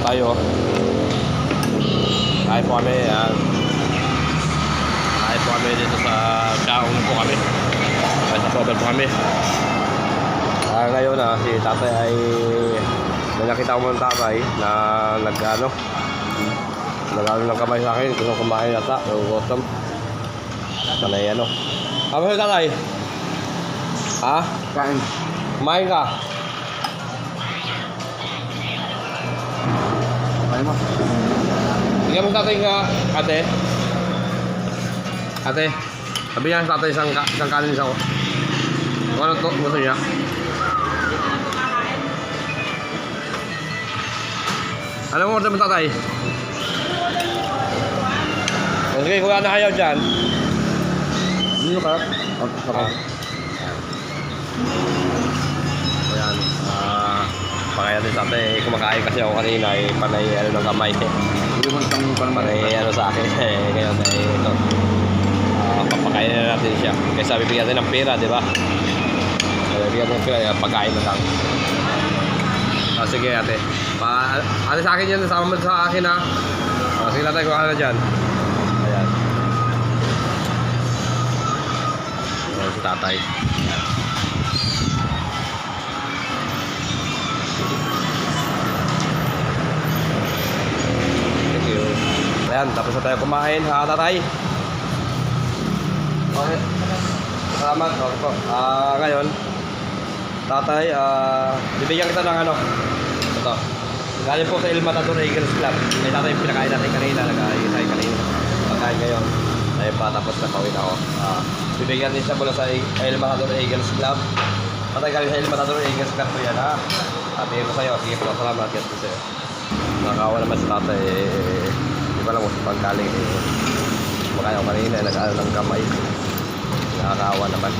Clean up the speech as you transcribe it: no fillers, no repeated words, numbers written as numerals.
tayo. Kain po kami. Yan. Kain po kami dito sa Kaong po kami. Kain sa Sober po kami. Ngayon si tatay ay may nakita ko ng tatay na nag-ano ng kamay sa akin. Gusto kumain yata. Gutom. Panay ano. Ano sa'yo tatay? Ha? Kain. Kumain ka? Kain mo. Bigyan mo tatay ka, ate. Ate, sabi niya sa tatay isang kanin isa ko. Kung ano to, gusto niya. Alam mo order mo tatay? Sige, kuha na kayo dyan. Dino ka? Ayan. Pakayan din sa ate. Kumakain kasi ako kanina. Panay ano ng kamay. Hindi mo itong Panay ano sa akin. Ngayon ito. Papakain na natin siya. Kaysa bibigyan natin ng pera, di ba? Bibigyan natin ng pera. Pagkain na lang. Sige ate. Ate sa akin yan. Sama mo sa akin ha. Sige natin kung ano na dyan. Ayan. Ayan si tatay. Thank you. Ayan, tapos na tayo kumain ha tatay. Okay. Salamat. Okay po. Ngayon, tatay, bibigyan kita ng ano. Ito. Galing po sa El Matador Eagles Club. May tatay yung pinakain natin kanina. Nag-aayos tayo kanina. Pagkain ngayon. Tayo pa tapos na pawin ako. Bibigyan din siya mula sa El Matador Eagles Club. Tatay galing sa El Matador Eagles Club po yan ha. Sabihin ko sa'yo. Sige po. Salamat. Get po sa'yo. Nakakawa naman sa tatay. Di ba lang mo sa paggaling. Kumakain ako kanina. Nag-aaral ng kamay. Nakakawa naman.